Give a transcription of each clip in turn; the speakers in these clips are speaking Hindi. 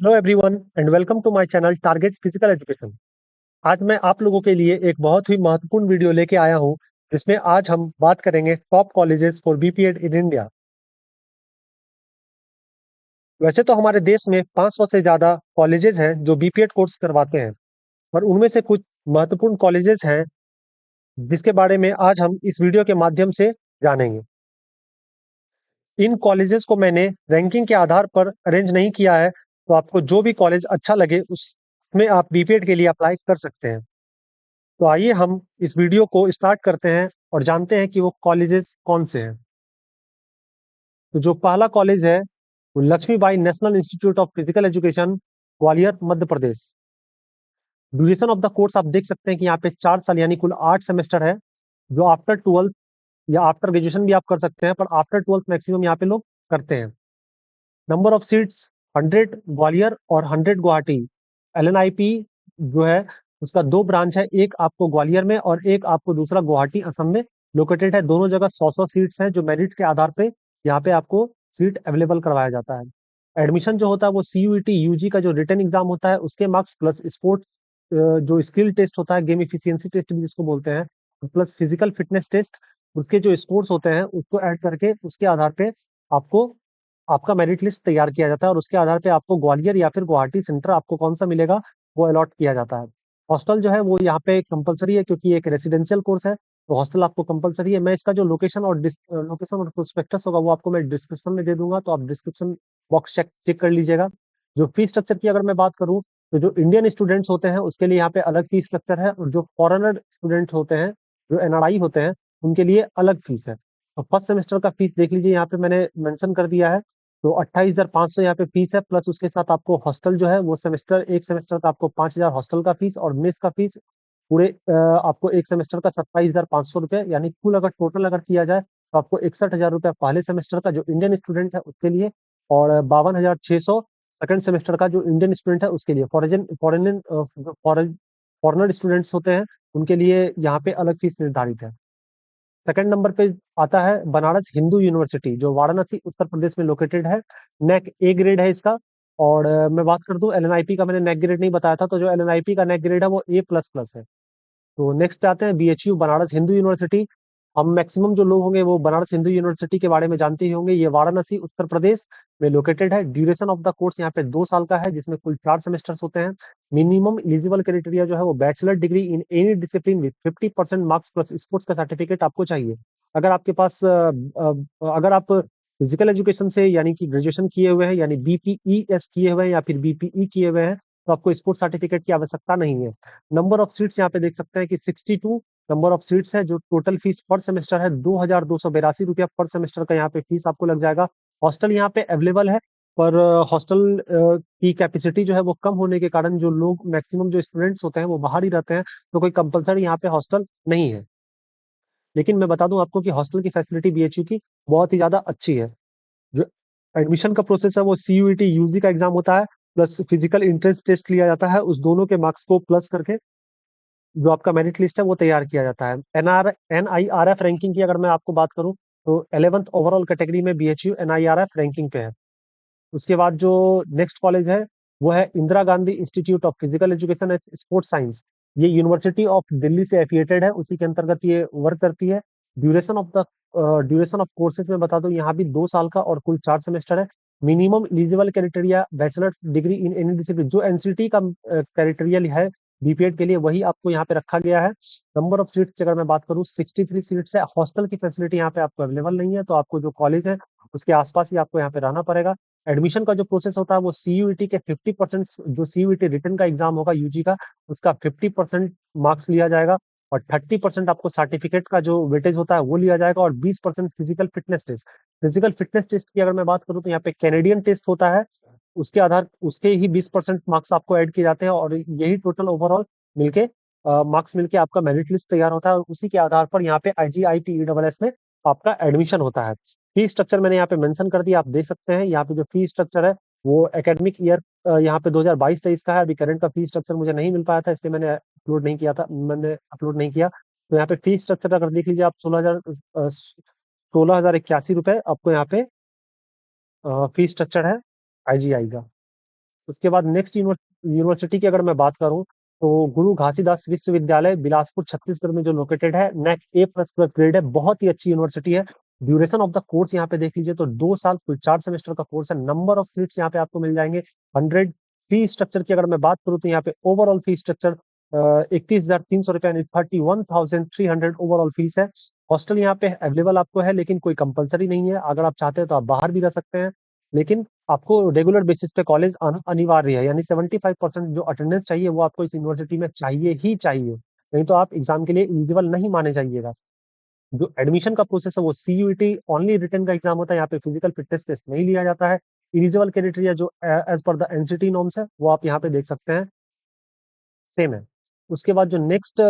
Hello everyone and welcome to my channel target physical education. आज मैं आप लोगों के लिए एक बहुत ही महत्वपूर्ण वीडियो लेके आया हूं, जिसमें आज हम बात करेंगे top colleges for BPEd in India. वैसे तो हमारे देश में 500 से ज्यादा कॉलेजेस हैं जो बीपीएड कोर्स करवाते हैं, और उनमें से कुछ महत्वपूर्ण कॉलेजेस हैं जिसके बारे में आज हम इस वीडियो के माध्यम से जानेंगे। इन कॉलेजेस को मैंने रैंकिंग के आधार पर अरेंज नहीं किया है, तो आपको जो भी कॉलेज अच्छा लगे उसमें आप बीपीएड के लिए अप्लाई कर सकते हैं। तो आइए हम इस वीडियो को स्टार्ट करते हैं और जानते हैं कि वो कॉलेजेस कौन से हैं। तो जो पहला कॉलेज है वो Laxmibai national institute of physical education, Gwalior, Madhya Pradesh. Duration of the course आप देख सकते हैं कि यहाँ पे 4 साल यानी कुल 8 सेमेस्टर है, जो आफ्टर ट्वेल्थ या आफ्टर ग्रेजुएशन भी आप कर सकते हैं, पर आफ्टर ट्वेल्थ मैक्सिमम यहाँ पे लोग करते हैं। नंबर ऑफ सीट्स 100 ग्वालियर और 100 गुवाहाटी। एलएनआईपी जो है उसका दो ब्रांच है, एक आपको ग्वालियर में और एक आपको दूसरा गुवाहाटी असम में लोकेटेड है। दोनों जगह 100-100 सीट्स हैं, जो मेरिट के आधार पे यहाँ पे आपको सीट अवेलेबल करवाया जाता है। एडमिशन जो होता है वो सीयूईटी यूजी का जो रिटन एग्जाम होता है उसके मार्क्स प्लस स्पोर्ट्स जो स्किल टेस्ट होता है, गेम इफिशियंसी टेस्ट भी जिसको बोलते हैं, प्लस फिजिकल फिटनेस टेस्ट, उसके जो स्कोर्स होते हैं उसको ऐड करके उसके आधार पे आपको आपका मेरिट लिस्ट तैयार किया जाता है, और उसके आधार पे आपको ग्वालियर या फिर गुवाहाटी सेंटर आपको कौन सा मिलेगा वो अलॉट किया जाता है। हॉस्टल जो है वो यहाँ पे कंपलसरी है, क्योंकि एक रेसिडेंशियल कोर्स है, तो हॉस्टल आपको कंपलसरी है। मैं इसका जो लोकेशन और प्रोस्पेक्टस होगा वो आपको मैं डिस्क्रिप्शन में दे दूंगा, तो आप डिस्क्रिप्शन बॉक्स चेक चेक कर लीजिएगा। जो फी स्ट्रक्चर की अगर मैं बात करूँ, तो जो इंडियन स्टूडेंट्स होते हैं उसके लिए यहाँ पे अलग फी स्ट्रक्चर है, और जो फॉरेनर स्टूडेंट्स होते हैं, जो एनआरआई होते हैं, उनके लिए अलग फीस है। और फर्स्ट सेमेस्टर का फीस देख लीजिए, यहाँ पे मैंने मेंशन कर दिया है। तो 28,500 यहाँ पे फीस है, प्लस उसके साथ आपको हॉस्टल जो है वो एक सेमेस्टर का आपको 5,000 हॉस्टल का फीस, और मेस का फीस पूरे आपको एक सेमेस्टर का 27,500 रुपये, यानी कुल अगर टोटल अगर किया जाए तो आपको 61,000 रुपये पहले सेमेस्टर का जो इंडियन स्टूडेंट है उसके लिए, और 52,600 सेकंड सेमेस्टर का जो इंडियन स्टूडेंट है उसके लिए। फॉरेनर स्टूडेंट्स होते हैं उनके लिए यहाँ पे अलग फीस निर्धारित है। सेकंड नंबर पे आता है बनारस हिंदू यूनिवर्सिटी, जो वाराणसी उत्तर प्रदेश में लोकेटेड है। नेक ए ग्रेड है इसका। और मैं बात कर दूं एलएनआईपी का, मैंने नेक ग्रेड नहीं बताया था, तो जो एलएनआईपी का नेक ग्रेड है वो A++ है। तो नेक्स्ट पे आते हैं बीएचयू बनारस हिंदू यूनिवर्सिटी। हम मैक्सिमम जो लोग होंगे वो बनारस हिंदू यूनिवर्सिटी के बारे में जानते ही होंगे। ये वाराणसी उत्तर प्रदेश में लोकेटेड है। ड्यूरेशन ऑफ द कोर्स यहाँ पे 2 साल का है, जिसमें कुल 4 सेमेस्टर्स होते हैं। मिनिमम एलिजिबल क्राइटेरिया जो है वो bachelor degree in any discipline with 50% marks plus sports का सर्टिफिकेट आपको चाहिए। अगर आपके पास अगर आप फिजिकल एजुकेशन से यानी कि ग्रेजुएशन किए हुए हैं, यानी बीपीईएस किए हुए हैं या फिर बीपीई किए हुए हैं, तो आपको स्पोर्ट्स सर्टिफिकेट की आवश्यकता नहीं है। नंबर ऑफ सीट्स यहाँ पे देख सकते हैं कि 62 नंबर ऑफ सीट्स है। जो टोटल फीस पर सेमेस्टर है 2,282 रुपया पर सेमेस्टर का यहाँ पे फीस आपको लग जाएगा। हॉस्टल यहाँ पे अवेलेबल है, पर हॉस्टल की कैपेसिटी जो है वो कम होने के कारण जो लोग मैक्सिमम जो स्टूडेंट्स होते हैं वो बाहर ही रहते हैं, तो कोई कंपलसरी यहाँ पे हॉस्टल नहीं है। लेकिन मैं बता दूं आपको कि हॉस्टल की फैसिलिटी बीएचयू की बहुत ही ज्यादा अच्छी है। जो एडमिशन का प्रोसेस है वो सीयूईटी यूजी का एग्जाम होता है, प्लस फिजिकल एंट्रेंस टेस्ट लिया जाता है। उस दोनों के मार्क्स को प्लस करके जो आपका मेरिट लिस्ट है वो तैयार किया जाता है। एनआईआरएफ रैंकिंग की अगर मैं आपको बात करूं, तो 11th ओवरऑल कैटेगरी में बीएचयू एनआईआरएफ रैंकिंग पे है। उसके बाद जो नेक्स्ट कॉलेज है वो है Indira Gandhi institute of physical education and sports science. ये यूनिवर्सिटी ऑफ दिल्ली से एफिलिएटेड है, उसी के अंतर्गत ये वर्क करती है। ड्यूरेशन ऑफ कोर्सेज में बता दूं, यहाँ भी 2 साल का और कुल 4 सेमेस्टर है। Minimum eligible criteria bachelor degree in any discipline, जो एनसीटी का क्राइटेरिया है बीपीएड के लिए, वही आपको यहाँ पे रखा गया है। नंबर ऑफ सीट्स की अगर मैं बात करूँ 63 सीट्स है। हॉस्टल की फैसिलिटी यहाँ पे आपको अवेलेबल नहीं है, तो आपको जो कॉलेज है उसके आसपास ही आपको यहाँ पे रहना पड़ेगा। एडमिशन का जो प्रोसेस होता है वो सीयूईटी के 50%, जो सीयूईटी रिटन का एग्जाम होगा यूजी का, उसका 50% मार्क्स लिया जाएगा, और 30% आपको सर्टिफिकेट का जो वेटेज होता है वो लिया जाएगा, और 20% physical fitness test. Physical fitness test की अगर मैं बात करूँ तो यहाँ पे कैनेडियन टेस्ट होता है, उसके ही 20% मार्क्स आपको ऐड किए जाते हैं, और यही टोटल ओवरऑल मिलके मार्क्स मिलके आपका मेरिट लिस्ट तैयार होता है, और उसी के आधार पर यहाँ पे IGITESS में आपका एडमिशन होता है। फी स्ट्रक्चर मैंने यहाँ पे मेंशन कर दिया, आप देख सकते हैं। यहाँ पे जो फी स्ट्रक्चर है वो एकेडमिक ईयर यहाँ पे 2022-23 का है। अभी करंट का फी स्ट्रक्चर मुझे नहीं मिल पाया था, इसलिए मैंने अपलोड नहीं किया। तो यहाँ पे फी स्ट्रक्चर अगर देख लीजिए आप, 16,081 रुपए आपको यहाँ पे फी स्ट्रक्चर है आईजीआई का। उसके बाद नेक्स्ट यूनिवर्सिटी की अगर मैं बात करूं तो गुरु घासीदास विश्वविद्यालय बिलासपुर छत्तीसगढ़ में जो लोकेटेड है, नेक ए प्लस प्लस ग्रेड है, बहुत ही अच्छी यूनिवर्सिटी है। ड्यूरेशन ऑफ द कोर्स यहाँ पे देख लीजिए तो 2 साल कुल 4 सेमेस्टर का कोर्स है। नंबर ऑफ सीट्स यहाँ पे आपको मिल जाएंगे 100। फी स्ट्रक्चर की अगर मैं बात करूँ तो यहाँ पे ओवरऑल फी स्ट्रक्चर 31,300 रुपये यानी 31,300 ओवरऑल फीस है। हॉस्टल यहाँ पे अवेलेबल आपको है, लेकिन कोई कंपलसरी नहीं है। अगर आप चाहते हैं तो आप बाहर भी रह सकते हैं, लेकिन आपको रेगुलर बेसिस पे कॉलेज आना अनिवार्य है। यानी 75% जो अटेंडेंस चाहिए वो आपको इस यूनिवर्सिटी में चाहिए ही चाहिए, नहीं तो आप एग्जाम के लिए एलिजिबल नहीं माने जाइएगा। जो एडमिशन का प्रोसेस है वो सीयूईटी ओनली रिटन का एग्जाम होता है, यहाँ पे फिजिकल फिटनेस टेस्ट नहीं लिया जाता है। एलिजिबल क्राइटेरिया जो as per the NCT norms है वो आप यहाँ पे देख सकते हैं, सेम है। उसके बाद जो नेक्स्ट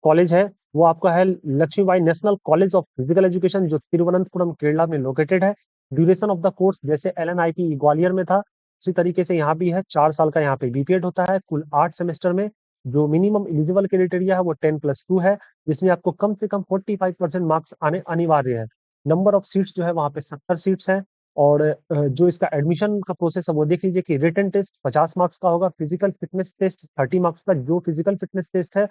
कॉलेज है वो आपका है Laxmibai national college of physical education, जो तिरुवनंतपुरम केरला में लोकेटेड है। ड्यूरेशन ऑफ द कोर्स जैसे एलएनआईपी ग्वालियर में था उसी तरीके से यहाँ भी है, 4 साल का यहाँ पे बीपीएड होता है कुल 8 सेमेस्टर में। जो मिनिमम एलिजिबल क्राइटेरिया है वो 10+2 है, जिसमें आपको कम से कम 45% मार्क्स आने अनिवार्य है। नंबर ऑफ सीट्स जो है वहाँ पे 70 सीट्स है। और जो इसका एडमिशन का प्रोसेस है वो देख लीजिए कि रिटन टेस्ट 50 मार्क्स का होगा, फिजिकल फिटनेस टेस्ट 30 मार्क्स का। जो फिजिकल फिटनेस टेस्ट है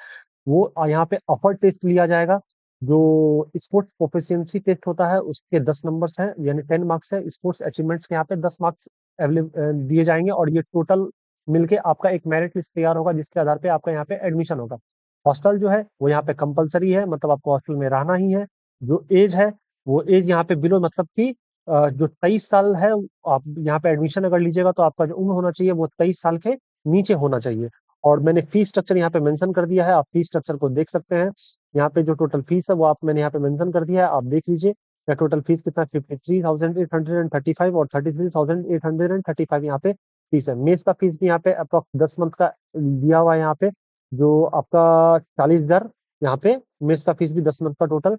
वो यहाँ पे अपर टेस्ट लिया जाएगा। जो स्पोर्ट्स प्रोफिशिएंसी टेस्ट होता है उसके 10 नंबर्स हैं यानी 10 मार्क्स है। स्पोर्ट्स अचीवमेंट्स के यहाँ पे 10 मार्क्स दिए जाएंगे, और ये टोटल मिलके आपका एक मेरिट लिस्ट तैयार होगा जिसके आधार पे आपका यहाँ पे एडमिशन होगा। हॉस्टल जो है वो यहाँ पे कंपलसरी है, मतलब आपको हॉस्टल में रहना ही है। जो एज है वो एज यहाँ पे बिलो, मतलब कि जो 23 साल है, आप यहाँ पे एडमिशन अगर लीजिएगा तो आपका जो उम्र होना चाहिए वो 23 साल के नीचे होना चाहिए। और मैंने फीस स्ट्रक्चर यहाँ पे मेंशन कर दिया है, आप फीस स्ट्रक्चर को देख सकते हैं। यहाँ पे जो टोटल फीस है वो आप मैंने यहाँ पे मेंशन कर दिया है, आप देख लीजिए। या टोटल फीस कितना 53,835 और 33,835 यहाँ पे फीस है। मेस का फीस भी यहाँ पे अप्रोक्स 10 मंथ का दिया हुआ है यहाँ पे, जो आपका 40,000 यहाँ पे मेस का फीस भी 10 मंथ का टोटल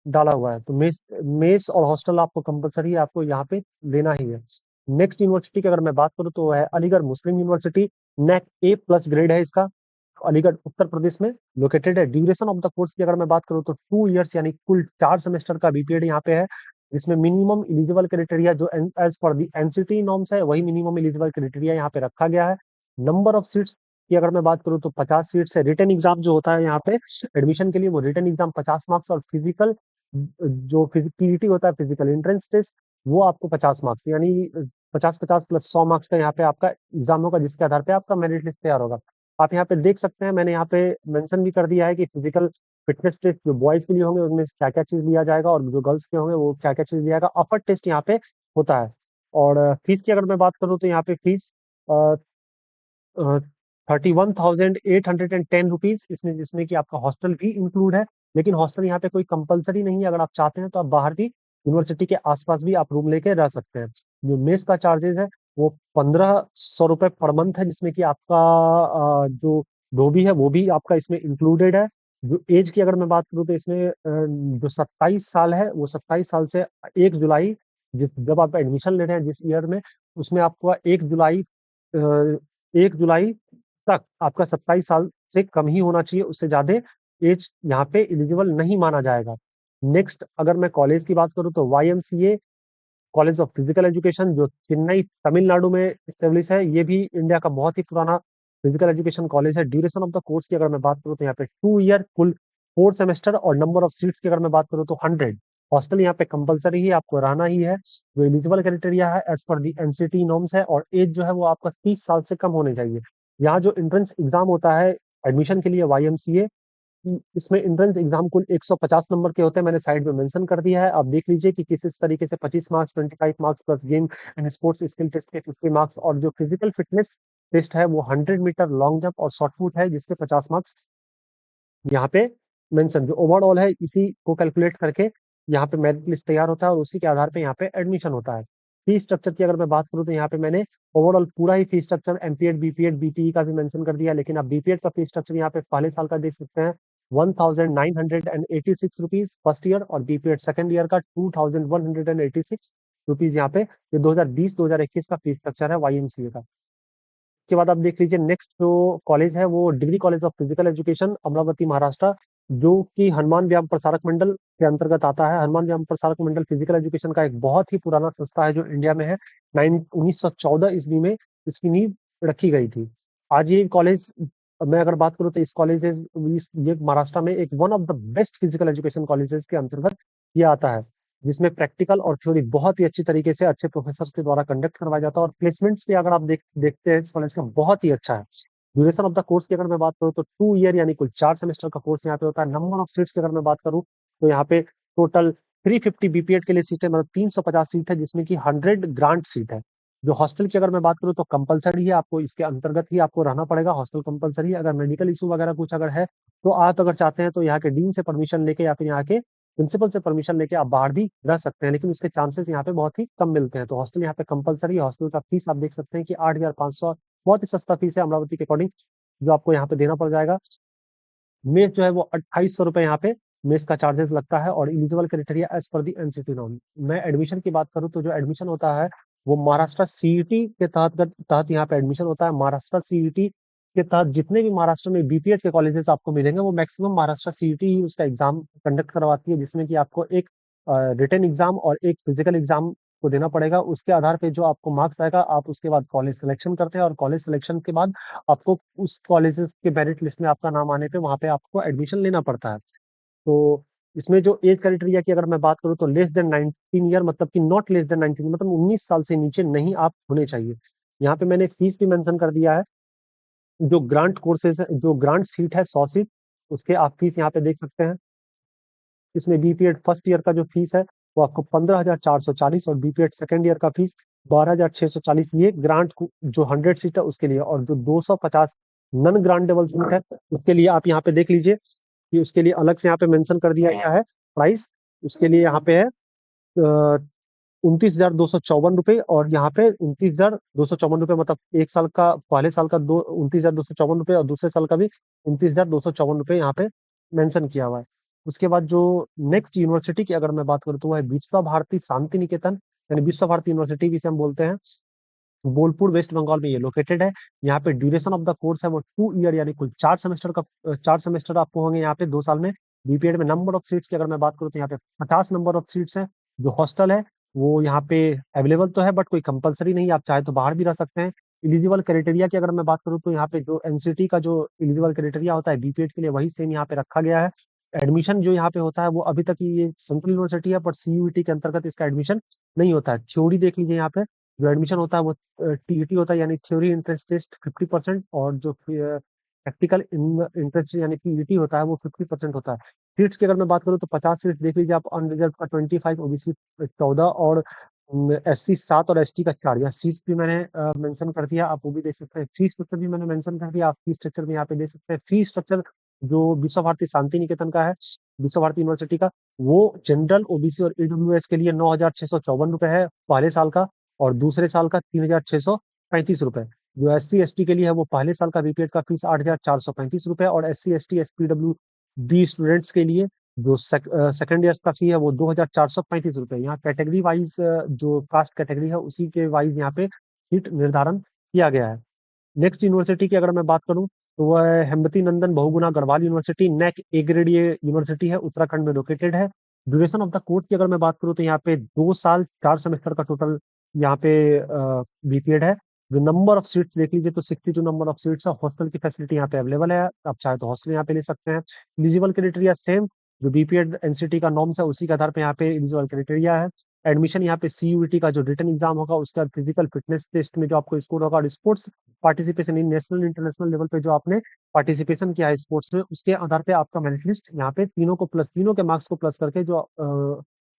डाला हुआ है। तो मेस मेस और हॉस्टल आपको कंपलसरी है, आपको यहाँ पे लेना ही है। नेक्स्ट यूनिवर्सिटी की अगर मैं बात करूँ तो वो है अलीगढ़ मुस्लिम यूनिवर्सिटी, नेक ए प्लस ग्रेड है इसका। अलीगढ़ उत्तर प्रदेश में लोकेटेड है। ड्यूरेशन ऑफ द कोर्स की अगर मैं बात करूँ तो 2 इयर्स यानी कुल 4 सेमेस्टर का बीपीएड यहाँ पे है, जिसमें मिनिमम एलिजिबल क्राइटेरिया जो as per the NCT norms है वही मिनिमम एलिजिबल क्राइटेरिया यहाँ पे रखा गया है। नंबर ऑफ सीट्स की अगर मैं बात करूँ तो 50 सीट्स है। रिटन एग्जाम जो होता है यहाँ पे एडमिशन के लिए वो रिटन एग्जाम 50 मार्क्स, और फिजिकल जो पीईटी होता है फिजिकल एंट्रेंस टेस्ट वो आपको 50 मार्क्स यानी 50-50 + 100 मार्क्स का यहाँ पे आपका एग्जाम होगा, जिसके आधार पे आपका मेरिट लिस्ट तैयार होगा। आप यहाँ पे देख सकते हैं, मैंने यहाँ पे मेंशन भी कर दिया है कि फिजिकल फिटनेस टेस्ट जो बॉयज के लिए होंगे उनमें क्या क्या चीज लिया जाएगा, और जो गर्ल्स के होंगे वो क्या क्या चीज लिया जाएगा। अपर टेस्ट यहाँ पे होता है। और फीस की अगर मैं बात करूँ तो यहाँ पे फीस 31,810 रुपीज, इसमें जिसमें कि आपका हॉस्टल भी इंक्लूड है। लेकिन हॉस्टल यहाँ पे कोई कंपलसरी नहीं है, अगर आप चाहते हैं तो आप बाहर भी यूनिवर्सिटी के आसपास भी आप रूम लेके रह सकते हैं। जो मेस का चार्जेस है वो 1,500 रुपये पर मंथ है, जिसमें कि आपका जो डोबी है वो भी आपका इसमें इंक्लूडेड है। जो एज की अगर मैं बात करूँ तो इसमें जो 27 साल है वो 27 साल से 1 जुलाई, जिस जब आप एडमिशन ले रहे हैं जिस ईयर में, उसमें आपको 1 जुलाई 1 जुलाई तक आपका 27 साल से कम ही होना चाहिए, उससे ज्यादा एज यहाँ पे एलिजिबल नहीं माना जाएगा। नेक्स्ट अगर मैं कॉलेज की बात करूँ तो YMCA college of physical education, जो चेन्नई तमिलनाडु में स्टेब्लिश है, ये भी इंडिया का बहुत ही पुराना फिजिकल एजुकेशन कॉलेज है। ड्यूरेशन ऑफ द कोर्स की अगर मैं बात करूँ तो यहाँ पे 2 ईयर कुल 4 सेमेस्टर, और नंबर ऑफ सीट्स की अगर मैं बात करूँ तो 100। हॉस्टल यहाँ पे कंपलसरी ही आपको रहना ही है। जो एलिजिबल क्राइटेरिया है as per the NCT norms है, और एज जो है वो आपका 30 साल से कम होने चाहिए। यहाँ जो एंट्रेंस एग्जाम होता है एडमिशन के लिए YMCA, इसमें एंट्रेंस एग्जाम कुल 150 नंबर के होते हैं, मैंने साइड में मेंशन कर दिया है। आप देख लीजिए कि किस तरीके से 25 marks 25 marks plus game and sports skill test के 50 मार्क्स, और जो फिजिकल फिटनेस टेस्ट है वो 100 मीटर लॉन्ग जंप और शॉर्ट पुट है जिसके 50 मार्क्स यहाँ पे मेंशन। जो ओवरऑल है इसी को कैलकुलेट करके यहाँ पे मेरिट लिस्ट तैयार होता है, और उसी के आधार पे यहाँ पे एडमिशन होता है। फी स्ट्रक्चर की अगर मैं बात करूँ तो यहाँ पे मैंने ओवरऑल पूरा ही fee structure MPEd BPEd BTE का भी मेंशन कर दिया, लेकिन आप बीपीएड का फी स्ट्रक्चर यहाँ पे पहले साल का देख सकते हैं 1,986 रुपीज फर्स्ट ईयर, और बीपीएड सेकंड ईयर का 2,186 रुपीज यहाँ पे। ये 2020-2021 का फी स्ट्रक्चर है YMCA का। उसके बाद आप देख लीजिए नेक्स्ट जो कॉलेज है वो degree college of physical education Amravati Maharashtra, जो कि हनुमान व्यायाम प्रसारक मंडल के अंतर्गत आता है। हनुमान व्यायाम प्रसारक मंडल फिजिकल एजुकेशन का एक बहुत ही पुराना संस्था है जो इंडिया में है। 1914 ईस्वी में इसकी नींव रखी गई थी। आज ये कॉलेज, मैं अगर बात करूँ तो इस कॉलेजेस ये महाराष्ट्र में एक one of the best physical education colleges के अंतर्गत ये आता है, जिसमें प्रैक्टिकल और थ्योरी बहुत ही अच्छी तरीके से अच्छे प्रोफेसर के द्वारा कंडक्ट करवाया जाता है, और प्लेसमेंट्स भी अगर आप देखते हैं इस कॉलेज का बहुत ही अच्छा है। ड्यूरेशन ऑफ द कोर्स की अगर मैं बात करूँ तो 2 ईयर यानी कुल 4 सेमेस्टर का कोर्स यहाँ पे होता है। नंबर ऑफ सीट्स की अगर मैं बात करूँ तो यहाँ पे टोटल 350 बीपीएड के लिए सीटें, मतलब 350 सीट है, जिसमें कि 100 ग्रांट सीट है। जो हॉस्टल की अगर मैं बात करूँ तो कंपलसरी है, आपको इसके अंतर्गत ही आपको रहना पड़ेगा, हॉस्टल कंपलसरी है। अगर मेडिकल इशू वगैरह कुछ अगर है तो आप अगर चाहते हैं तो यहाँ के डीन से परमिशन लेके या फिर यहाँ के प्रिंसिपल से परमिशन लेके आप बाहर भी रह सकते हैं, लेकिन उसके चांसेस यहाँ पे बहुत ही कम मिलते हैं। तो हॉस्टल यहाँ पे कंपलसरी है। हॉस्टल का फीस आप देख सकते हैं कि 8,500, बहुत ही सस्ता फीस है अमरावती के अकॉर्डिंग, जो आपको यहाँ पे देना पड़ जाएगा। मेस जो है वो 2800 रुपए यहाँ पे मेस का चार्जेस लगता है, और eligible criteria as per the NCT norm. मैं एडमिशन की बात करूँ तो जो एडमिशन होता है वो महाराष्ट्र सीईटी के तहत यहाँ पे एडमिशन होता है। महाराष्ट्र सीईटी के तहत जितने भी महाराष्ट्र में बीपीएड के कॉलेजेस आपको मिलेंगे, वो मैक्सिमम महाराष्ट्र सीईटी ही उसका एग्जाम कंडक्ट करवाती है, जिसमें कि आपको एक रिटन एग्जाम और एक फिजिकल एग्जाम को देना पड़ेगा। उसके आधार पे जो आपको मार्क्स आएगा, आप उसके बाद कॉलेज सिलेक्शन करते हैं, और कॉलेज सिलेक्शन के बाद आपको उस कॉलेजेस के मेरिट लिस्ट में आपका नाम आने पे वहाँ पे आपको एडमिशन लेना पड़ता है। तो इसमें जो एज क्राइटेरिया की अगर मैं बात करूँ तो लेस देन 19 ईयर, मतलब कि नॉट लेस देन 19, मतलब 19 साल से नीचे नहीं आप होने चाहिए। यहाँ पे मैंने फीस भी मेंशन कर दिया है। जो ग्रांट कोर्सेज है, जो ग्रांट सीट है 100 सीट, उसके आप फीस यहाँ पे देख सकते हैं। इसमें बीपीएड फर्स्ट ईयर का जो फीस है वो आपको 15,440, और बीपीएड सेकेंड ईयर का फीस 12,640, ये जो 100 सीट है उसके लिए। और जो 250 नन ग्रांटेबल सीट है उसके लिए आप यहाँ पे देख लीजिए कि उसके लिए अलग से यहाँ पे मेंशन कर दिया गया है प्राइस। उसके लिए यहाँ पे है 29,254 रुपये, और यहाँ पे 29,254 रुपये, मतलब एक साल का, पहले साल का 29,254 रुपये, और दूसरे साल का भी 29,254 रुपये यहाँ पे मेंशन किया हुआ है। उसके बाद जो नेक्स्ट यूनिवर्सिटी की अगर मैं बात करूँ तो वह है विश्व भारती शांति निकेतन, यानी विश्व भारती यूनिवर्सिटी जिसे हम बोलते हैं। बोलपुर वेस्ट बंगाल में ये लोकेटेड है। यहाँ पे ड्यूरेशन ऑफ द कोर्स है वो 2 ईयर यानी कुल 4 सेमेस्टर का, 4 सेमेस्टर आपको होंगे यहाँ पे 2 साल में। बीपीएड में नंबर ऑफ सीट्स की अगर मैं बात करूँ तो यहाँ पे 50 नंबर ऑफ सीट्स है। जो हॉस्टल है वो यहाँ पे अवेलेबल तो है, बट कोई कंपलसरी नहीं, आप चाहे तो बाहर भी रह सकते हैं। इलिजिबल क्राइटेरिया की अगर मैं बात करूँ तो यहाँ पे जो एनसीटी का जो इलिजिबल क्राइटेरिया होता है बीपीएड के लिए, वही सेम यहाँ पे रखा गया है। एडमिशन जो यहाँ पे होता है वो अभी तक ये सेंट्रल यूनिवर्सिटी है, पर सीयूईटी के अंतर्गत इसका एडमिशन नहीं होता है। थ्योरी देख लीजिए यहाँ पे, जो एडमिशन होता है वो टीईटी होता है, यानी थ्योरी इंट्रेंस टेस्ट 50%, और जो प्रैक्टिकल इंट्रेंस यानी पीईटी होता है वो 50% होता है। सीट्स की अगर मैं बात करूँ तो 50 सीट्स देख लीजिए आप, अनरिजर्व का 25, ओबीसी 14, और एससी 7 और एसटी का 4। यहाँ सीट्स भी मैंने मेंशन कर दिया, आप वो भी देख सकते हैं। फी स्ट्रक्चर भी मैंने मेंशन कर दिया, आप फी स्ट्रक्चर भी यहाँ पे देख सकते हैं। फी स्ट्रक्चर जो विश्व भारती शांति निकेतन का है, विश्व भारती यूनिवर्सिटी का, वो जनरल ओबीसी और ईडब्ल्यूएस के लिए 9,654 रुपए है पहले साल का, और दूसरे साल का 3,635 रुपए। जो SC ST के लिए है वो पहले साल का बीपीएड का फीस 8,435 रुपए, और SC ST SPWD स्टूडेंट्स के लिए जो सेकेंड ईयर्स का फी है वो 2,435 रुपए। यहाँ कैटेगरी वाइज जो कास्ट कैटेगरी है उसी के वाइज यहाँ पे सीट निर्धारण किया गया है। नेक्स्ट यूनिवर्सिटी की अगर मैं बात करूं तो वह है Hemvati Nandan Bahuguna Garhwal university, NAAC A grade ये यूनिवर्सिटी है, उत्तराखंड में लोकेटेड है। ड्यूरेशन ऑफ द कोर्स की अगर मैं बात करूं तो यहाँ पे 2 साल 4 सेमेस्टर का टोटल यहाँ पे बीपीएड है। जो नंबर ऑफ सीट्स देख लीजिए तो 62 नंबर ऑफ सीट्स है। हॉस्टल की फैसिलिटी यहाँ पे अवेलेबल है, आप चाहे तो हॉस्टल यहाँ पे ले सकते हैं। एलिजिबल क्राइटेरिया सेम, जो बीपीएड एनसीटी का नॉर्म्स है उसी के आधार पे यहाँ पे एलिजिबल क्राइटेरिया है। एडमिशन यहाँ पे सीयूईटी का जो रिटन एग्जाम होगा, उसका फिजिकल फिटनेस टेस्ट में जो आपको स्कोर होगा, और sports participation in national international level पे जो आपने पार्टिसिपेशन किया है स्पोर्ट्स में, उसके आधार पे आपका मेरिट लिस्ट यहाँ पे तीनों के मार्क्स को प्लस करके जो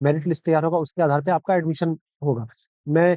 मेरिट लिस्ट तैयार होगा, उसके आधार पे आपका एडमिशन होगा। मैं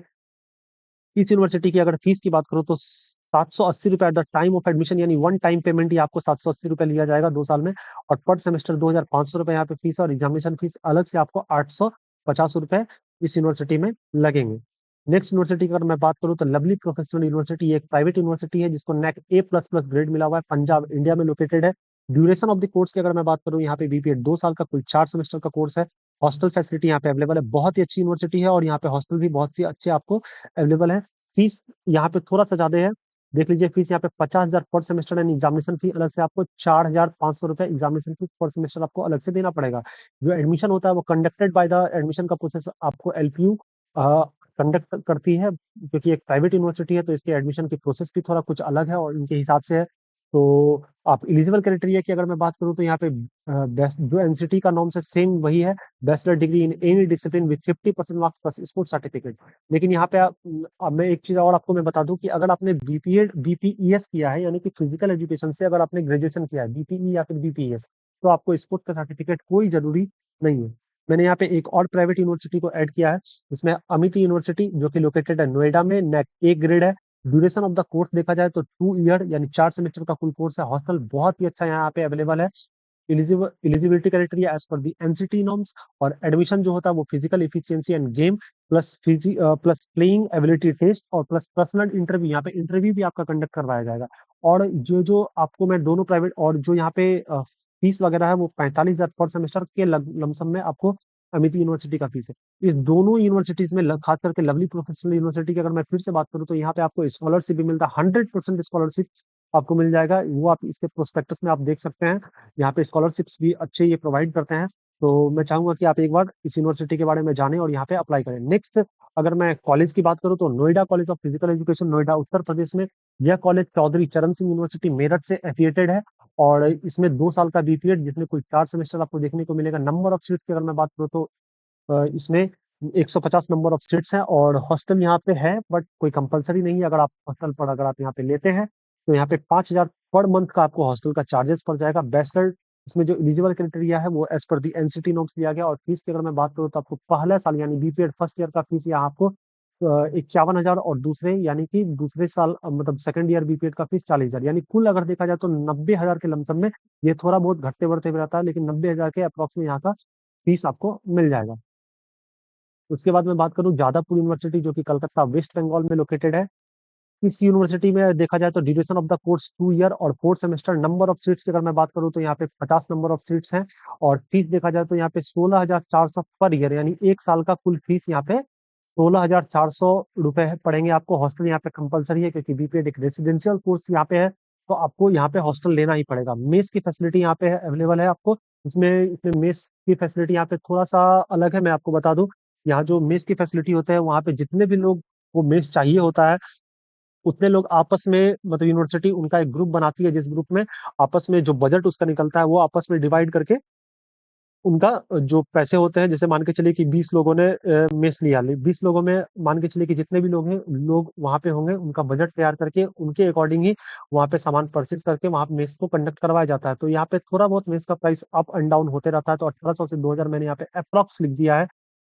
इस यूनिवर्सिटी की अगर फीस की बात करूँ तो 780 रुपए at the time of admission, यानी वन टाइम पेमेंट ही आपको 780 रुपए लिया जाएगा 2 साल में। और पर सेमेस्टर 2,500 रुपए यहाँ पे फीस है, और एग्जामिनेशन फीस अलग से आपको 850 रुपए इस यूनिवर्सिटी में लगेंगे। नेक्स्ट यूनिवर्सिटी की अगर मैं बात करूँ तो लवली प्रोफेशनल यूनिवर्सिटी, एक प्राइवेट यूनिवर्सिटी है जिसको NAC A++ ग्रेड मिला हुआ है, पंजाब इंडिया में लोकेटेड है। ड्यूरेशन ऑफ द कोर्स की अगर मैं बात करूँ, यहाँ पे बीपीएड 2 साल का कुल 4 सेमेस्टर का कोर्स है। हॉस्टल फैसिलिटी यहाँ पे अवेलेबल है, बहुत ही अच्छी यूनिवर्सिटी है, और यहाँ पे हॉस्टल भी बहुत सी अच्छे आपको अवेलेबल है। फीस यहाँ पे थोड़ा सा ज्यादा है, देख लीजिए फीस यहाँ पे 50,000 पर सेमेस्टर, एंड एग्जामिनेशन फी अलग से आपको 4,500 रुपए एग्जामिनेशन फीस पर सेमेस्टर आपको अलग से देना पड़ेगा। जो एडमिशन होता है वो कंडक्टेड बाय द एडमिशन का प्रोसेस आपको LPU कंडक्ट करती है, क्योंकि एक प्राइवेट यूनिवर्सिटी है तो इसके एडमिशन की प्रोसेस भी थोड़ा कुछ अलग है और इनके हिसाब से है। तो आप एलिजिबल क्राइटेरिया की अगर मैं बात करूँ तो यहाँ पे बेस्ट जो एनसीटी का नॉर्म है सेम वही है, bachelor degree in any discipline with 50% marks plus sports certificate. लेकिन यहाँ पे अब मैं एक चीज और आपको मैं बता दूं कि अगर आपने बीपीएड बीपीईएस किया है, यानी कि फिजिकल एजुकेशन से अगर आपने ग्रेजुएशन किया है बीपीई या फिर बीपीईएस, तो आपको स्पोर्ट्स का सर्टिफिकेट कोई जरूरी नहीं है। मैंने यहाँ पे एक और प्राइवेट यूनिवर्सिटी को ऐड किया है, इसमें अमिटी यूनिवर्सिटी जो कि लोकेटेड है नोएडा में, नेक ए ग्रेड है। ड्यूरेशन ऑफ द कोर्स देखा जाए तो 2 ईयर यानी 4 सेमेस्टर का फुल कोर्स है। हॉस्टल बहुत ही अच्छा यहाँ पे अवेलेबल है। Eligibility criteria as per the NCT norms, और एडमिशन जो होता है वो physical efficiency and game plus playing ability test और प्लस पर्सनल इंटरव्यू, यहाँ पे इंटरव्यू भी आपका कंडक्ट करवाया जाएगा। और जो जो आपको मैं दोनों प्राइवेट और जो यहाँ पे फीस वगैरह है वो 45,000 पर सेमेस्टर के लमसम में आपको अमिती यूनिवर्सिटी का फीस है। ये दोनों यूनिवर्सिटीज में खास करके लवली प्रोफेशनल यूनिवर्सिटी की अगर मैं फिर से बात करूँ तो यहाँ पे आपको स्कॉलरशिप भी मिलता है, 100% स्कॉलरशिप आपको मिल जाएगा। वो आप इसके प्रोस्पेक्टस में आप देख सकते हैं, यहाँ पे स्कॉलरशिप्स भी अच्छे ये प्रोवाइड करते हैं। तो मैं चाहूंगा कि आप एक बार इस यूनिवर्सिटी के बारे में जानें और यहाँ पे अप्लाई करें। नेक्स्ट, अगर मैं कॉलेज की बात करूँ तो Noida college of physical education, Noida Uttar Pradesh में। यह कॉलेज चौधरी चरण सिंह यूनिवर्सिटी मेरठ से एफिलिएटेड है, और इसमें 2 साल का बीपीएड जिसमें कुल 4 सेमेस्टर आपको देखने को मिलेगा। नंबर ऑफ सीट्स की अगर मैं बात करूँ तो इसमें 150 नंबर ऑफ सीट्स हैं, और हॉस्टल यहाँ पे है बट कोई कंपलसरी नहीं है। अगर आप हॉस्टल पर अगर आप यहाँ पे लेते हैं तो यहाँ पे 5,000 पर मंथ का आपको हॉस्टल का चार्जेस पड़ जाएगा। बैचलर इसमें जो एलिजिबल क्राइटेरिया है वो as per the NCT norms दिया गया। और फीस की अगर मैं बात करूँ तो आपको पहला साल यानी बीपीएड फर्स्ट ईयर का फीस यहाँ आपको 51,000, और दूसरे यानी कि दूसरे साल मतलब सेकंड ईयर बीपीएड का फीस 40,000, यानी कुल अगर देखा जाए तो 90,000 के लमसम में। ये थोड़ा बहुत घटते बढ़ते भी रहता है, लेकिन 90,000 के अप्रोक्स में यहाँ का फीस आपको मिल जाएगा। उसके बाद मैं बात करूं जादवपुर यूनिवर्सिटी जो कि कलकत्ता वेस्ट बंगाल में लोकेटेड है। इस यूनिवर्सिटी में देखा जाए तो duration of the course 2 year और 4 सेमेस्टर। नंबर ऑफ सीट्स की अगर मैं बात करूं तो यहाँ पे 50 नंबर ऑफ सीट्स हैं, और फीस देखा जाए तो यहाँ पे 16,400 पर ईयर, यानी एक साल का कुल फीस यहाँ पे 16,400 रुपए पड़ेंगे आपको। हॉस्टल यहाँ पे कंपलसरी है क्योंकि बीपीएड एक रेसिडेंशियल कोर्स यहाँ पे है, तो आपको यहाँ पे हॉस्टल लेना ही पड़ेगा। मेस की फैसिलिटी यहाँ पे अवेलेबल है आपको। इसमें इसमें मेस की फैसिलिटी यहाँ पे थोड़ा सा अलग है, मैं आपको बता दूं। यहाँ जो मेस की फैसिलिटी होता है वहाँ पे जितने भी लोग वो मेस चाहिए होता है, उतने लोग आपस में मतलब यूनिवर्सिटी उनका एक ग्रुप बनाती है, जिस ग्रुप में आपस में जो बजट उसका निकलता है वो आपस में डिवाइड करके उनका जो पैसे होते हैं, जैसे मान के चलिए कि 20 लोगों ने मेस लिया, 20 लोगों में मान के चलिए कि जितने भी लोग हैं लोग वहां पे होंगे, उनका बजट तैयार करके उनके अकॉर्डिंग ही वहां पे सामान परचेज करके वहां पे मेस को कंडक्ट करवाया जाता है। तो यहाँ पे थोड़ा बहुत मेस का प्राइस अप एंड डाउन होते रहता है। तो 1800 से 2000 मैंने यहाँ पे अप्रॉक्स लिख दिया है।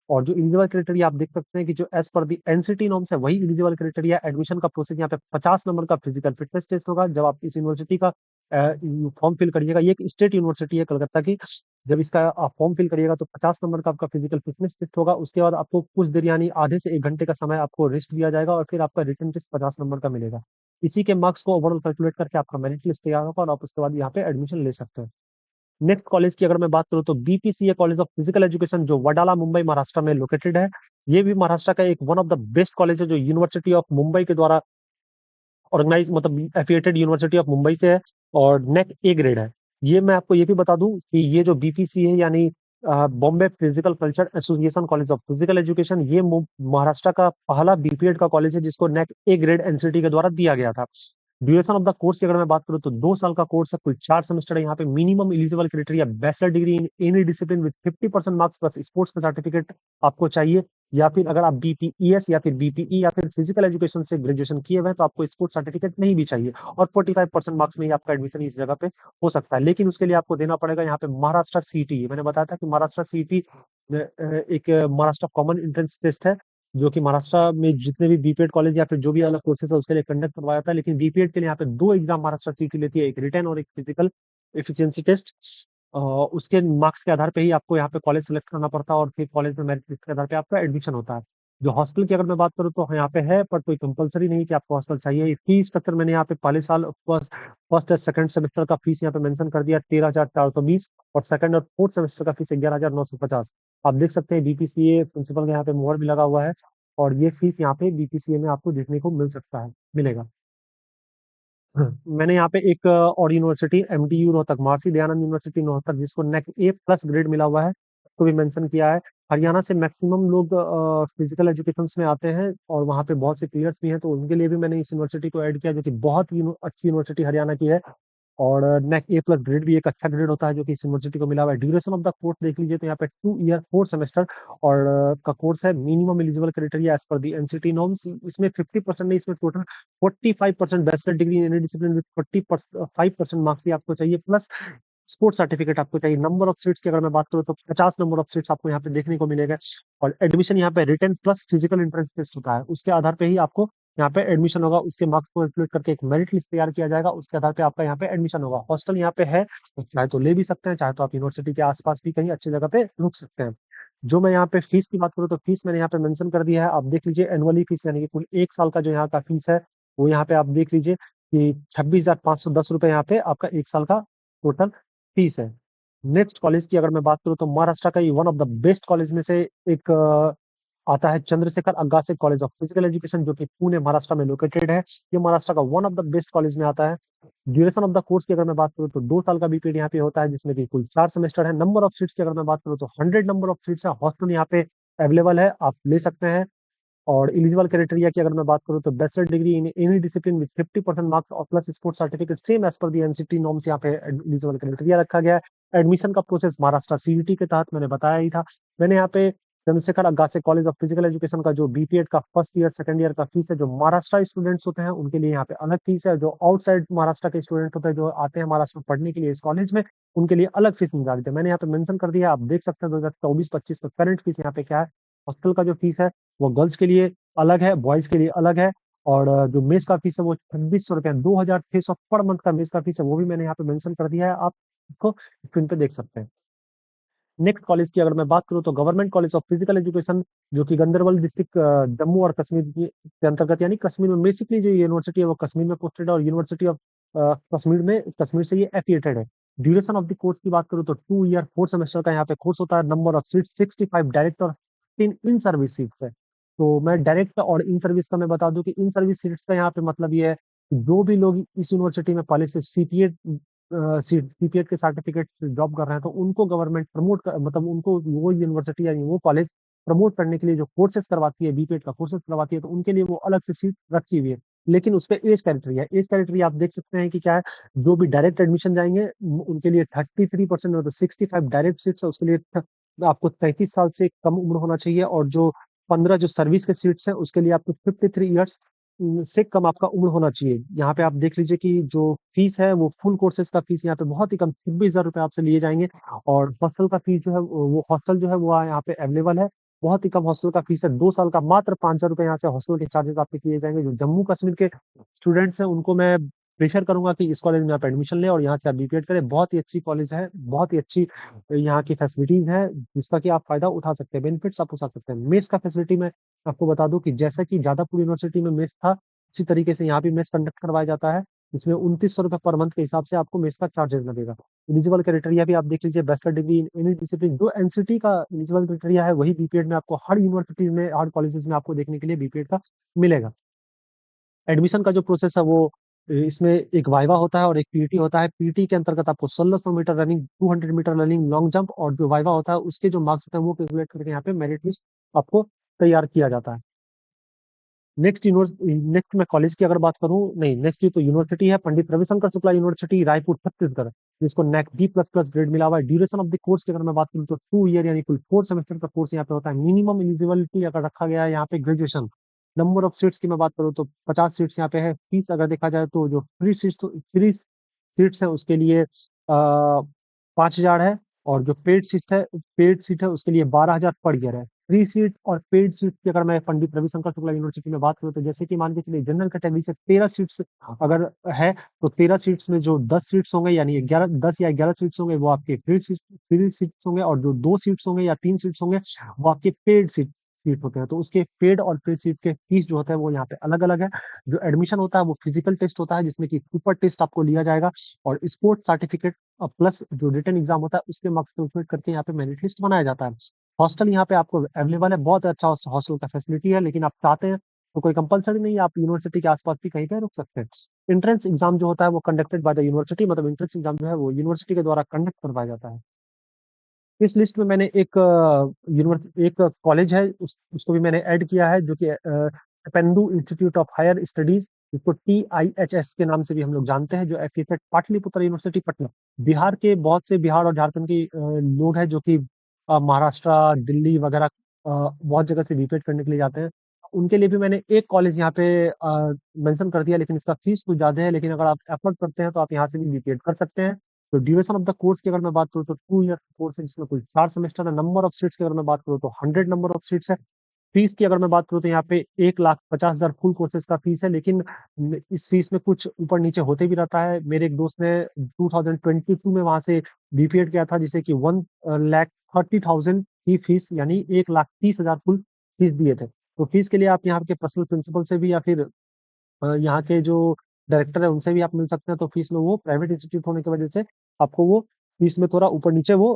और जो इलिजिबल क्राइटेरिया आप देख सकते हैं कि जो as per the NCT norms है वही इलिजिबल क्राइटेरिया। एडमिशन का प्रोसेस यहाँ पे 50 नंबर का फिजिकल फिटनेस टेस्ट होगा जब आप इस यूनिवर्सिटी का फॉर्म फिल करिएगा। ये एक स्टेट यूनिवर्सिटी है कलकत्ता की। जब इसका आप फॉर्म फिल करिएगा तो 50 नंबर का आपका फिजिकल फिटनेस टेस्ट होगा। उसके बाद आपको कुछ देर यानी आधे से 1 घंटे का समय आपको रेस्ट दिया जाएगा, और फिर आपका रिटन टेस्ट 50 नंबर का मिलेगा। इसी के मार्क्स को ओवरऑल कैलकुलेट करके आपका मेरिट लिस्ट तैयार होगा, और आप उसके बाद यहाँ पे एडमिशन ले सकते हैं। नेक्स्ट कॉलेज की अगर मैं बात करूँ तो बीपीसीए कॉलेज ऑफ फिजिकल एजुकेशन जो वडाला मुंबई महाराष्ट्र में लोकेटेड है। ये भी महाराष्ट्र का एक one of the best college है जो यूनिवर्सिटी ऑफ मुंबई के द्वारा ऑर्गेनाइज मतलब एफिलिएटेड यूनिवर्सिटी ऑफ मुंबई से है, और नेक ए ग्रेड है। ये मैं आपको ये भी बता दूं कि ये जो बीपीसी है यानी Bombay physical culture association college of physical education, ये महाराष्ट्र का पहला बीपीएड का कॉलेज है जिसको नेक ए ग्रेड एनसीटी के द्वारा दिया गया था। ड्यूरेशन ऑफ द कोर्स की अगर मैं बात करूं तो 2 साल का कोर्स है, कुल 4 सेमेस्टर है। यहाँ पे minimum eligible criteria bachelor degree in any discipline with 50% marks plus sports का सर्टिफिकेट आपको चाहिए, या फिर अगर आप बीपीईएस या फिर बीपीई या फिर फिजिकल एजुकेशन से ग्रेजुएशन किए हुए हैं तो आपको स्पोर्ट्स सर्टिफिकेट नहीं भी चाहिए, और 45% मार्क्स में ही आपका एडमिशन इस जगह पे हो सकता है। लेकिन उसके लिए आपको देना पड़ेगा यहाँ पे महाराष्ट्र सीटी। मैंने बताया था कि महाराष्ट्र सीटी एक महाराष्ट्र कॉमन एंट्रेंस टेस्ट है जो कि महाराष्ट्र में जितने भी बीपीएड कॉलेज या फिर जो भी अलग कोर्सेज है उसके लिए कंडक्ट करवाया जाता है। लेकिन बीपीएड के लिए यहाँ पे 2 एग्जाम महाराष्ट्र सीटी लेती है, एक रिटन और एक फिजिकल एफिशिएंसी टेस्ट। उसके मार्क्स के आधार पे ही आपको यहाँ पे कॉलेज सेलेक्ट करना पड़ता है, और फिर कॉलेज में मेरिट लिस्ट के आधार पे आपका एडमिशन होता है। जो हॉस्टल की अगर मैं बात करूँ तो यहाँ पे है, पर कोई कंपलसरी नहीं कि आपको हॉस्टल चाहिए। फी स्ट्रक्चर मैंने यहाँ पे पहले साल फर्स्ट या सेकंड सेमेस्टर का फीस यहाँ पे मेंशन कर दिया 13,420, और सेकंड और फोर्थ सेमेस्टर का फीस 11,950। आप देख सकते हैं बीपीसीए प्रिंसिपल का यहाँ पे मोहर भी लगा हुआ है, और ये फीस यहाँ पे बीपीसीए में आपको देखने को मिल सकता है, मिलेगा। मैंने यहाँ पे एक और university MTU Rohtak, Maharshi Dayanand university Rohtak, जिसको नेक ए प्लस ग्रेड मिला हुआ है, उसको भी मेंशन किया है। हरियाणा से मैक्सिमम लोग फिजिकल एजुकेशंस में आते हैं और वहाँ पे बहुत से प्लेयर्स भी हैं, तो उनके लिए भी मैंने इस यूनिवर्सिटी को ऐड किया, जो कि बहुत अच्छी यूनिवर्सिटी हरियाणा की है। और नेक ए प्लस ग्रेड भी एक अच्छा ग्रेड होता है जो कि इस यूनिवर्सिटी को मिला हुआ है। ड्यूरेशन ऑफ द कोर्स देख लीजिए तो यहाँ पे 2 ईयर 4 सेमेस्टर और का कोर्स है। Minimum eligible criteria as per the NCT norms, इसमें 50% नहीं, इसमें total 45% bachelor degree in any discipline with 45% marks ही आपको चाहिए, प्लस स्पोर्ट्स सर्टिफिकेट आपको चाहिए। नंबर ऑफ सीट्स की अगर मैं बात करूँ तो 50 नंबर ऑफ सीट्स आपको यहाँ पे देखने को मिलेगा। और एडमिशन यहाँ पे written plus physical entrance test होता है, उसके आधार पे ही आपको यहाँ पे एडमिशन होगा। उसके मार्क्स को कैलकुलेट करके एक मेरिट लिस्ट तैयार किया जाएगा, उसके आधार पे आपका यहाँ पे एडमिशन होगा। हॉस्टल यहाँ पे है, तो चाहे तो ले भी सकते हैं, चाहे तो आप यूनिवर्सिटी के आसपास भी कहीं अच्छी जगह पे रुक सकते हैं। जो मैं यहाँ पे फीस की बात करूँ तो फीस मैंने यहाँ पे मेंशन कर दिया है, आप देख लीजिए। एनुअली फीस यानी कि कुल 1 साल का जो यहाँ का फीस है वो यहाँ पे आप देख लीजिए कि 26,510 रुपये यहाँ पे आपका 1 साल का टोटल फीस है। नेक्स्ट कॉलेज की अगर मैं बात करूँ तो महाराष्ट्र का ये one of the best college में से एक आता है, Chandrashekhar Agase college of physical education, जो कि पुणे महाराष्ट्र में लोकेटेड है। ये महाराष्ट्र का one of the best college में आता है। ड्यूरेशन ऑफ द कोर्स की अगर मैं बात करूँ तो 2 साल का बीपीएड यहाँ पे होता है, जिसमें कि कुल 4 सेमेस्टर है। नंबर ऑफ सीट्स की अगर मैं बात करूँ तो 100 नंबर ऑफ सीट्स है। हॉस्टल यहाँ पे अवेलेबल है, आप ले सकते हैं। और एलिजिबल क्राइटेरिया की अगर मैं बात करूँ तो bachelor degree in any discipline with 50% marks और plus sports certificate same as per the NCT norms यहाँ पे एलिजिबल क्राइटेरिया रखा गया है। एडमिशन का प्रोसेस महाराष्ट्र सीईटी के तहत मैंने बताया ही था। मैंने यहाँ पे Chandrashekhar Agase college of physical education का जो बीपीएड का फर्स्ट ईयर सेकंड ईयर का फीस है, जो महाराष्ट्र स्टूडेंट्स होते हैं उनके लिए यहाँ पे अलग फीस है। जो आउटसाइड महाराष्ट्र के स्टूडेंट होते हैं, जो आते हैं महाराष्ट्र में पढ़ने के लिए इस कॉलेज में, उनके लिए अलग फीस निर्धारित है। मैंने यहाँ पे मेंशन कर दिया है, आप देख सकते हैं 2024-25 का करंट फीस यहाँ पे क्या है। हॉस्टल का जो फीस है वो गर्ल्स के लिए अलग है, बॉयज के लिए अलग है। और जो मेस का फीस है वो 2600 रुपया, 2600 पर मंथ का मेस का फीस है, वो भी मैंने यहाँ पे मेंशन कर दिया है, आप इसको स्क्रीन पे देख सकते हैं। नेक्स्ट कॉलेज की अगर मैं बात करूँ तो government college of physical education, जो कि गंदरबल डिस्ट्रिक्ट जम्मू और कश्मीर के अंतर्गत, यानी कश्मीर में बेसिकली जो यूनिवर्सिटी है वो कश्मीर में पोस्टेड है। और यूनिवर्सिटी ऑफ कश्मीर में, कश्मीर से ये एफिलिएटेड है। ड्यूरेशन ऑफ द कोर्स की बात करूँ तो 2 ईयर 4 सेमेस्टर का यहाँ पे कोर्स होता है। नंबर ऑफ सीट 65 डायरेक्ट और 3 इन सर्विस सीट्स है। तो मैं डायरेक्ट और इन सर्विस का मैं बता दूं कि इन सर्विस सीट्स का यहाँ पे मतलब ये है कि जो भी लोग इस यूनिवर्सिटी में पहले से सीपीएड के सर्टिफिकेट जॉब कर रहे हैं, तो उनको गवर्नमेंट प्रमोट कर, मतलब उनको वो यूनिवर्सिटी या वो कॉलेज प्रमोट करने के लिए जो कोर्सेज करवाती है, बीपीएड का कोर्सेज करवाती है, तो उनके लिए वो अलग से सीट रखी हुई है। लेकिन उस पर एज क्राइटेरिया, आप देख सकते हैं कि क्या है। जो भी डायरेक्ट एडमिशन जाएंगे उनके लिए 33%, मतलब 65 डायरेक्ट सीट्स है, उसके लिए आपको 33 साल से कम उम्र होना चाहिए। और जो 15 जो सर्विस के सीट्स है उसके लिए आपको 53 ईयर्स से कम आपका उम्र होना चाहिए। यहाँ पे आप देख लीजिए कि जो फीस है वो फुल कोर्सेज का फीस यहाँ पे बहुत ही कम 26,000 रुपये आपसे लिए जाएंगे। और हॉस्टल का फीस जो है वो हॉस्टल जो है वो यहाँ पे अवेलेबल है। बहुत ही कम हॉस्टल का फीस है, 2 साल का मात्र 5,000 रुपये यहाँ से हॉस्टल के चार्जेस आपके किए जाएंगे। जो जम्मू कश्मीर के स्टूडेंट्स हैं उनको मैं प्रेशर करूंगा कि इस कॉलेज में आप एडमिशन लें और यहाँ से आप बीपीएड करें। बहुत ही अच्छी कॉलेज है, बहुत ही अच्छी यहाँ की फैसिलिटीज है, जिसका कि आप फायदा उठा सकते हैं, बेनिफिट्स आप उठा सकते हैं। मेस का फैसिलिटी में आपको बता दूं कि जैसा कि जादवपुर यूनिवर्सिटी में मेस था, उसी तरीके से यहाँ भी मेस कंडक्ट करवाया जाता है। इसमें 2900 रुपये पर मंथ के हिसाब से आपको मेस का चार्जेस लगेगा। एलिजिबल क्राइटेरिया भी आप देख लीजिए, bachelor degree in any discipline, जो एनसीटी का एलिजिबल क्राइटेरिया है वही बीपीएड में आपको हर यूनिवर्सिटी में, हर कॉलेजेस में आपको देखने के लिए बीपीएड का मिलेगा। एडमिशन का जो प्रोसेस है वो इसमें एक वाइवा होता है और एक पीटी होता है। पीटी के अंतर्गत आपको 1600 metre running, 200 metre running, long jump, और जो वाइवा होता है उसके जो मार्क्स होते हैं वो कैलकुलेट करके यहाँ पे मेरिट लिस्ट आपको तैयार किया जाता है। नेक्स्ट मैं कॉलेज की अगर बात करूँ, नहीं नेक्स्ट तो यूनिवर्सिटी है, पंडित रविशंकर शुक्ला यूनिवर्सिटी, रायपुर छत्तीसगढ़, जिसको NAAC B plus plus grade मिला हुआ है। ड्यूरेशन ऑफ द कोर्स की अगर मैं बात करूँ तो 2 ईयर यानी कुल 4 सेमेस्टर का कोर्स यहाँ पे होता है। मिनिमम एलिजिबिलिटी अगर रखा गया है यहाँ पे ग्रेजुएशन। नंबर ऑफ सीट्स की मैं बात करूँ तो 50 सीट्स यहाँ पे है। फीस अगर देखा जाए तो जो फ्री सीट्स है उसके लिए 5,000 है। और जो पेड सीट है उसके लिए 12,000 पर ईयर है। फ्री सीट और पेड सीट की अगर मैं पंडित रविशंकर शुक्ला यूनिवर्सिटी में बात करूँ तो जैसे कि मान के चलिए जनरल कैटेगरी से 13 सीट्स अगर है, तो 13 सीट्स में जो 10 सीट्स होंगे यानी 10 या 11 सीट्स होंगे वो आपके फ्री सीट्स होंगे। और जो 2 सीट्स होंगे या 3 सीट्स होंगे वो आपके पेड सीट होते हैं। तो उसके पेड और फ्री सीट के फीस जो होता है वो यहाँ पे अलग अलग है। जो एडमिशन होता है वो फिजिकल टेस्ट होता है, जिसमें कि सुपर टेस्ट आपको लिया जाएगा। और स्पोर्ट्स सर्टिफिकेट प्लस जो रिटन एग्जाम होता है उसके मार्क्स कैलकुलेट करके यहाँ पे मेरिट लिस्ट बनाया जाता है। हॉस्टल यहाँ पे आपको अवेलेबल है, बहुत अच्छा हॉस्टल का फैसिलिटी है। लेकिन आप चाहते हैं तो कोई कंपलसरी नहीं है, आप यूनिवर्सिटी के आसपास भी कहीं पे रुक सकते हैं। एंट्रेंस एग्जाम जो होता है वो कंडक्टेड बाय द यूनिवर्सिटी, मतलब एंट्रेंस एग्जाम जो है वो यूनिवर्सिटी के द्वारा कंडक्ट करवाया जाता है। इस लिस्ट में मैंने एक एक कॉलेज है उसको भी मैंने ऐड किया है, जो कि पेंडू इंस्टीट्यूट ऑफ हायर स्टडीज, इसको TIHS के नाम से भी हम लोग जानते हैं, जो एफिलिएटेड पाटलिपुत्र यूनिवर्सिटी पटना। बिहार के बहुत से, बिहार और झारखंड के लोग हैं जो कि महाराष्ट्र, दिल्ली वगैरह बहुत जगह से बीपीएड करने के लिए जाते हैं। उनके लिए भी मैंने एक कॉलेज यहाँ पे मेंशन कर दिया, लेकिन इसका फीस कुछ ज्यादा है, लेकिन अगर आप एफर्ट करते हैं तो आप यहाँ से भी बीपीएड कर सकते हैं। तो ड्यूरेशन ऑफ द कोर्स की अगर मैं बात करूँ तो 2 ईयर कोर्स है, जिसमें कुल 4 सेमेस्टर है। नंबर ऑफ सीट्स की अगर मैं बात करूँ तो 100 नंबर ऑफ सीट्स है। फीस की अगर मैं बात करूँ तो यहाँ पे 1,50,000 फुल कोर्सेज का फीस है, लेकिन इस फीस में कुछ ऊपर नीचे होते भी रहता है। मेरे एक दोस्त ने 2022 में वहां से बीपीएड किया था, जिसे कि 1,30,000 की फीस, यानी 1,30,000 फुल फीस दिए थे। तो फीस के लिए आप यहाँ के पर्सनल प्रिंसिपल से भी, या फिर यहाँ के जो डायरेक्टर है उनसे भी आप मिल सकते हैं। तो फीस में वो प्राइवेट इंस्टीट्यूट होने की वजह से आपको वो फीस में थोड़ा ऊपर नीचे वो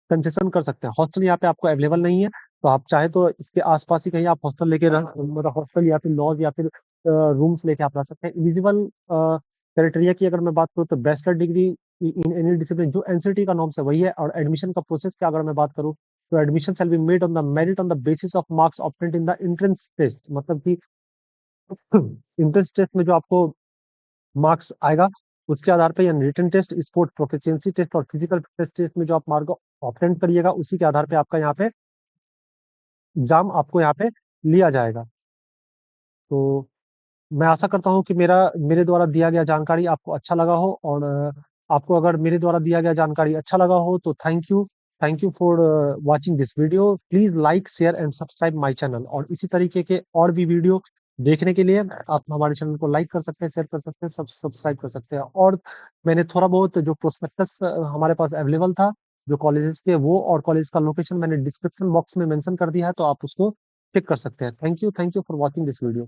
कंसेशन कर सकते हैं। हॉस्टल यहाँ पे आपको अवेलेबल नहीं है, तो आप चाहे तो इसके आसपास ही कहीं आप हॉस्टल लेके रह, मतलब हॉस्टल या फिर लॉज या फिर रूम्स लेके आप रह सकते हैं। एलिजिबल क्राइटेरिया की अगर मैं बात करूँ तो bachelor degree in any discipline, जो एनसीटी का नॉर्म्स है वही है। और एडमिशन का प्रोसेस की अगर मैं बात करूँ तो admission shall be made on the merit on the basis of marks obtained in the entrance test, मतलब कि एंट्रेंस टेस्ट में जो आपको मार्क्स आएगा उसके आधार पे, या written test, sport proficiency test और फिजिकल फिटनेस टेस्ट में जो आप मार्क ऑब्टेन करिएगा, उसी के आधार पे आपका यहाँ पे एग्जाम आपको यहाँ पे लिया जाएगा। तो मैं आशा करता हूँ कि मेरे द्वारा दिया गया जानकारी आपको अच्छा लगा हो। और आपको अगर मेरे द्वारा दिया गया जानकारी अच्छा लगा हो तो thank you for watching this video. Please like, share and subscribe my channel. और इसी तरीके के और भी वीडियो देखने के लिए आप हमारे चैनल को लाइक कर सकते हैं, शेयर कर सकते हैं, सब्सक्राइब कर सकते हैं। और मैंने थोड़ा बहुत जो प्रोस्पेक्टस हमारे पास अवेलेबल था जो कॉलेजेस के, वो और कॉलेज का लोकेशन मैंने डिस्क्रिप्शन बॉक्स में मेंशन कर दिया है, तो आप उसको चेक कर सकते हैं। Thank you for watching this video.